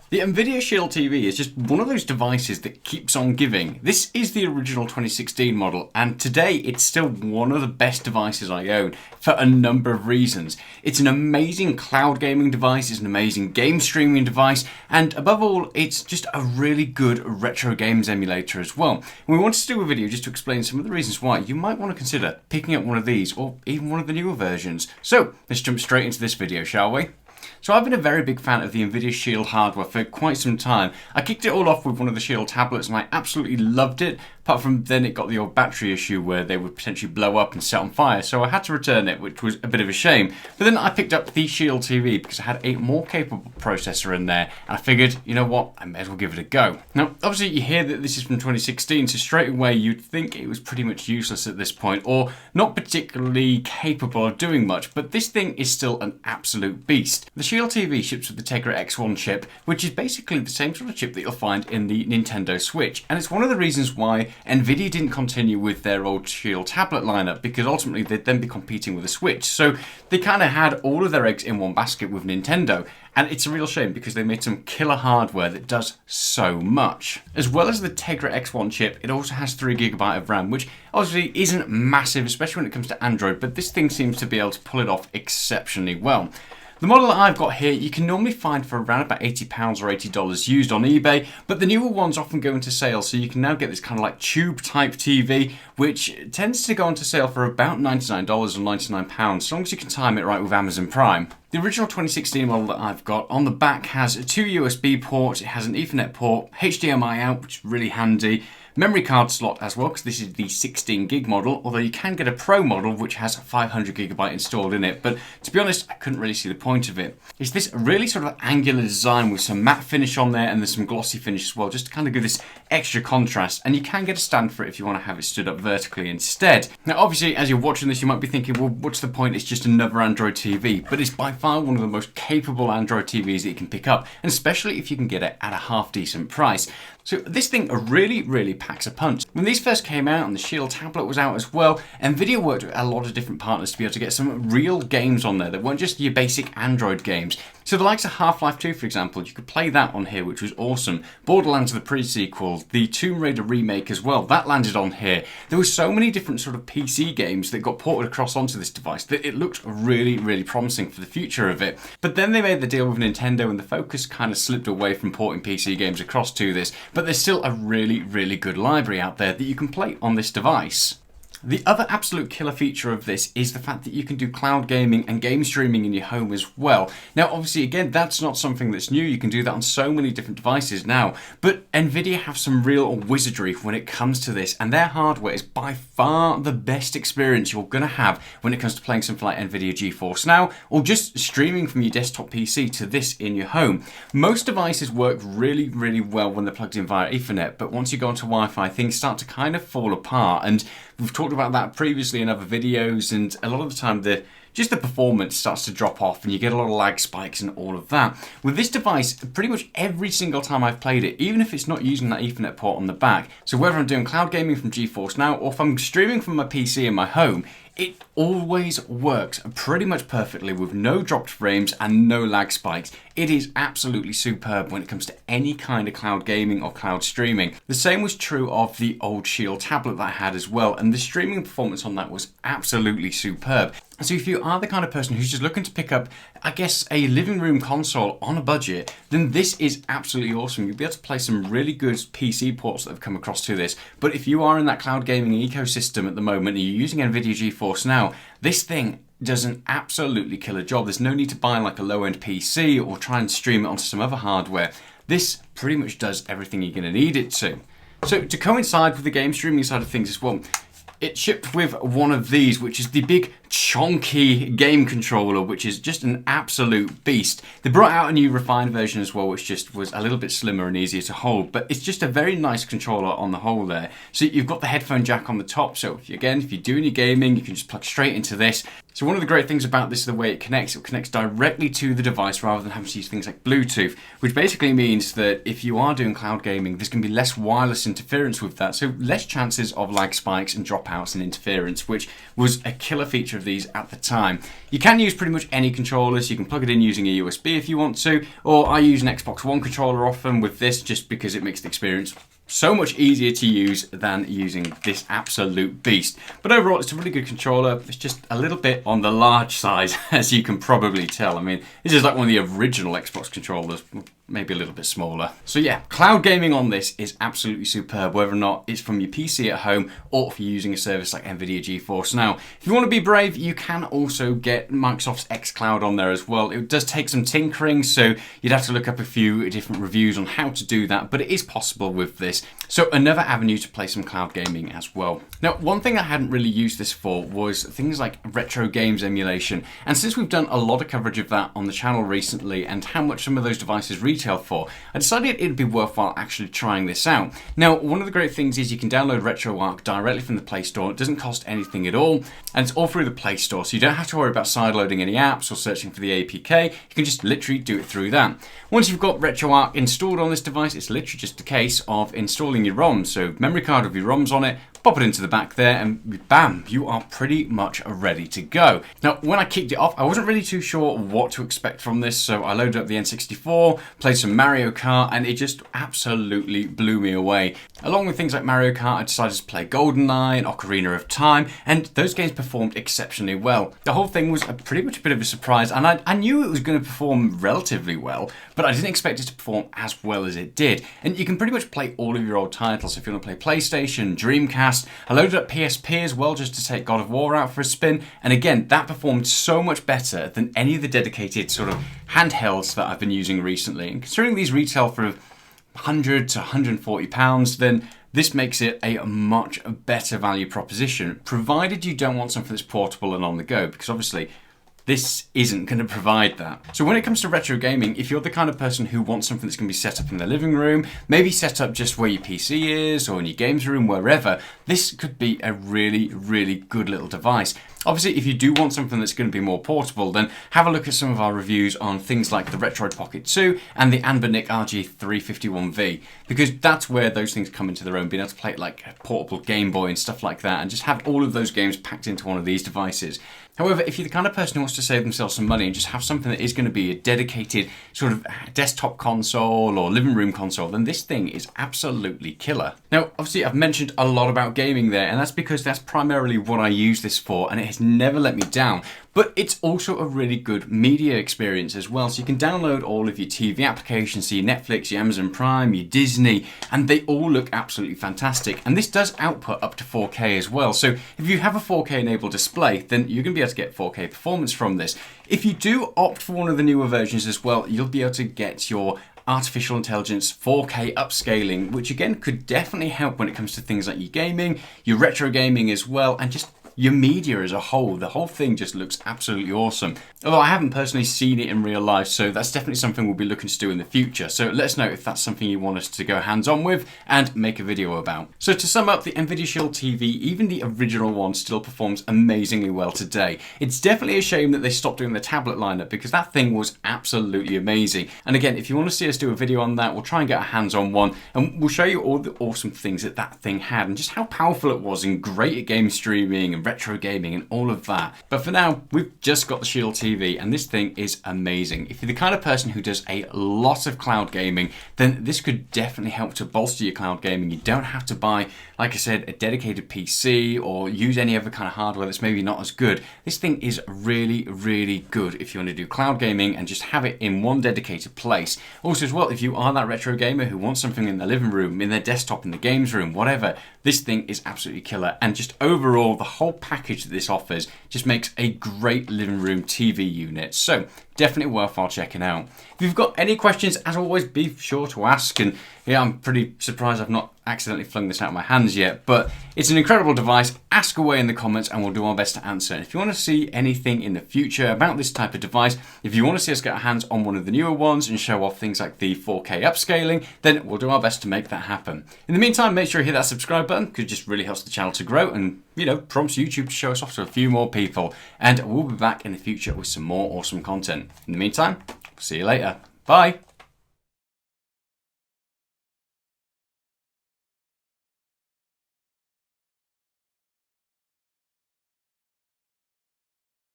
The Nvidia Shield TV is just one of those devices that keeps on giving. This is the original 2016 model, and today it's still one of the best devices I own for a number of reasons. It's an amazing cloud gaming device, it's an amazing game streaming device, and above all, it's just a really good retro games emulator as well. And we wanted to do a video just to explain some of the reasons why you might want to consider picking up one of these, or even one of the newer versions. So, let's jump straight into this video, shall we? So I've been a very big fan of the Nvidia Shield hardware for quite some time. I kicked it all off with one of the Shield tablets and I absolutely loved it, apart from then it got the old battery issue where they would potentially blow up and set on fire, so I had to return it, which was a bit of a shame. But then I picked up the Shield TV because it had a more capable processor in there, and I figured, you know what, I may as well give it a go. Now, obviously you hear that this is from 2016, so straight away you'd think it was pretty much useless at this point, or not particularly capable of doing much, but this thing is still an absolute beast. The Shield TV ships with the Tegra X1 chip, which is basically the same sort of chip that you'll find in the Nintendo Switch, and it's one of the reasons why Nvidia didn't continue with their old Shield tablet lineup, because ultimately they'd then be competing with the Switch. So they kind of had all of their eggs in one basket with Nintendo, and it's a real shame because they made some killer hardware that does so much. As well as the Tegra X1 chip, it also has 3GB of RAM, which obviously isn't massive, especially when it comes to Android, but this thing seems to be able to pull it off exceptionally well. The model that I've got here you can normally find for around about £80 or $80 used on eBay, but the newer ones often go into sale, so you can now get this kind of like tube type TV, which tends to go into sale for about $99 or £99, as long as you can time it right with Amazon Prime. The original 2016 model that I've got on the back has 2 USB ports, it has an Ethernet port, HDMI out, which is really handy, memory card slot as well, because this is the 16GB model, although you can get a Pro model which has 500GB installed in it, but to be honest, I couldn't really see the point of it. It's this really sort of angular design with some matte finish on there and there's some glossy finish as well, just to kind of give this extra contrast, and you can get a stand for it if you want to have it stood up vertically instead. Now obviously, as you're watching this, you might be thinking, well, what's the point? It's just another Android TV, but it's by far one of the most capable Android TVs that you can pick up, and especially if you can get it at a half decent price. So this thing really packs a punch. When these first came out and the Shield tablet was out as well, Nvidia worked with a lot of different partners to be able to get some real games on there that weren't just your basic Android games. So the likes of Half-Life 2, for example, you could play that on here, which was awesome. Borderlands the pre-sequel, the Tomb Raider remake as well, that landed on here. There were so many different sort of PC games that got ported across onto this device that it looked really promising for the future of it. But then they made the deal with Nintendo and the focus kind of slipped away from porting PC games across to this, but there's still a really good library out there that you can play on this device. The other absolute killer feature of this is the fact that you can do cloud gaming and game streaming in your home as well. Now obviously again, that's not something that's new, you can do that on so many different devices now, but Nvidia have some real wizardry when it comes to this, and their hardware is by far the best experience you're going to have when it comes to playing something like Nvidia GeForce Now, or just streaming from your desktop PC to this in your home. Most devices work really well when they're plugged in via Ethernet, but once you go onto Wi-Fi, things start to kind of fall apart, and we've talked about that previously in other videos, and a lot of the time the performance starts to drop off and you get a lot of lag spikes and all of that. With this device, pretty much every single time I've played it, even if it's not using that Ethernet port on the back, so whether I'm doing cloud gaming from GeForce Now or if I'm streaming from my PC in my home, it always works pretty much perfectly with no dropped frames and no lag spikes. It is absolutely superb when it comes to any kind of cloud gaming or cloud streaming. The same was true of the old Shield tablet that I had as well, and the streaming performance on that was absolutely superb. So if you are the kind of person who's just looking to pick up, I guess, a living room console on a budget, then this is absolutely awesome. You'll be able to play some really good PC ports that have come across to this. But if you are in that cloud gaming ecosystem at the moment and you're using Nvidia GeForce Now, this thing does an absolutely killer job. There's no need to buy like a low-end PC or try and stream it onto some other hardware. This pretty much does everything you're going to need it to. So to coincide with the game streaming side of things as well, it shipped with one of these, which is the big chonky game controller, which is just an absolute beast. They brought out a new refined version as well, which just was a little bit slimmer and easier to hold, but it's just a very nice controller on the whole there. So you've got the headphone jack on the top, so if you're doing your gaming, you can just plug straight into this. So one of the great things about this is the way it connects directly to the device rather than having to use things like Bluetooth, which basically means that if you are doing cloud gaming, there's going to be less wireless interference with that, so less chances of lag spikes and dropouts and interference, which was a killer feature of these at the time. You can use pretty much any controllers. You can plug it in using a USB if you want to, or I use an Xbox One controller often with this just because it makes the experience so much easier to use than using this absolute beast. But overall, it's a really good controller. It's just a little bit on the large size, as you can probably tell. I mean, this is like one of the original Xbox controllers, maybe a little bit smaller. So yeah, cloud gaming on this is absolutely superb, whether or not it's from your PC at home or if you're using a service like Nvidia GeForce. Now, if you want to be brave, you can also get Microsoft's xCloud on there as well. It does take some tinkering, so you'd have to look up a few different reviews on how to do that, but it is possible with this. So another avenue to play some cloud gaming as well. Now, one thing I hadn't really used this for was things like retro games emulation. And since we've done a lot of coverage of that on the channel recently and how much some of those devices retail for, I decided it'd be worthwhile actually trying this out. Now, one of the great things is you can download RetroArch directly from the Play Store. It doesn't cost anything at all, and it's all through the Play Store, so you don't have to worry about sideloading any apps or searching for the APK. You can just literally do it through that. Once you've got RetroArch installed on this device, it's literally just a case of installing your ROMs. So memory card with your ROMs on it, pop it into the back there, and bam, you are pretty much ready to go. Now, when I kicked it off, I wasn't really too sure what to expect from this, so I loaded up the N64, played some Mario Kart, and it just absolutely blew me away. Along with things like Mario Kart, I decided to play GoldenEye and Ocarina of Time, and those games performed exceptionally well. The whole thing was pretty much a bit of a surprise, and I knew it was going to perform relatively well, but I didn't expect it to perform as well as it did. And you can pretty much play all of your old titles. If you want to play PlayStation, Dreamcast, I loaded up PSP as well just to take God of War out for a spin, and again, that performed so much better than any of the dedicated sort of handhelds that I've been using recently. And considering these retail for £100 to £140, then this makes it a much better value proposition, provided you don't want something that's portable and on the go, because obviously this isn't going to provide that. So when it comes to retro gaming, if you're the kind of person who wants something that's going to be set up in their living room, maybe set up just where your PC is or in your games room, wherever, this could be a really, really good little device. Obviously, if you do want something that's going to be more portable, then have a look at some of our reviews on things like the Retroid Pocket 2 and the Anbernic RG351V, because that's where those things come into their own, being able to play it like a portable Game Boy and stuff like that, and just have all of those games packed into one of these devices. However, if you're the kind of person who wants to save themselves some money and just have something that is going to be a dedicated sort of desktop console or living room console, then this thing is absolutely killer. Now, obviously, I've mentioned a lot about gaming there, and that's because that's primarily what I use this for, and it has never let me down. But it's also a really good media experience as well. So you can download all of your TV applications, so your Netflix, your Amazon Prime, your Disney, and they all look absolutely fantastic. And this does output up to 4K as well. So if you have a 4K enabled display, then you're going to be able to get 4K performance from this. If you do opt for one of the newer versions as well, you'll be able to get your artificial intelligence 4K upscaling, which again could definitely help when it comes to things like your gaming, your retro gaming as well, and just your media as a whole. The whole thing just looks absolutely awesome. Although I haven't personally seen it in real life, so that's definitely something we'll be looking to do in the future. So let us know if that's something you want us to go hands-on with and make a video about. So to sum up, the Nvidia Shield TV, even the original one, still performs amazingly well today. It's definitely a shame that they stopped doing the tablet lineup, because that thing was absolutely amazing. And again, if you want to see us do a video on that, we'll try and get a hands-on one, and we'll show you all the awesome things that that thing had and just how powerful it was and great at game streaming and retro gaming and all of that. But for now, we've just got the Shield TV, and this thing is amazing. If you're the kind of person who does a lot of cloud gaming, then this could definitely help to bolster your cloud gaming. You don't have to buy, like I said, a dedicated PC or use any other kind of hardware that's maybe not as good. This thing is really, really good if you want to do cloud gaming and just have it in one dedicated place. Also as well, if you are that retro gamer who wants something in their living room, in their desktop, in the games room, whatever, this thing is absolutely killer. And just overall, the whole package that this offers just makes a great living room TV unit. So definitely worthwhile checking out. If you've got any questions, as always, be sure to ask. And yeah, I'm pretty surprised I've not accidentally flung this out of my hands yet, but it's an incredible device. Ask away in the comments and we'll do our best to answer. And if you want to see anything in the future about this type of device, if you want to see us get our hands on one of the newer ones and show off things like the 4K upscaling, then we'll do our best to make that happen. In the meantime, make sure you hit that subscribe button, because it just really helps the channel to grow and, you know, prompts YouTube to show us off to a few more people. And we'll be back in the future with some more awesome content. In the meantime, see you later. Bye.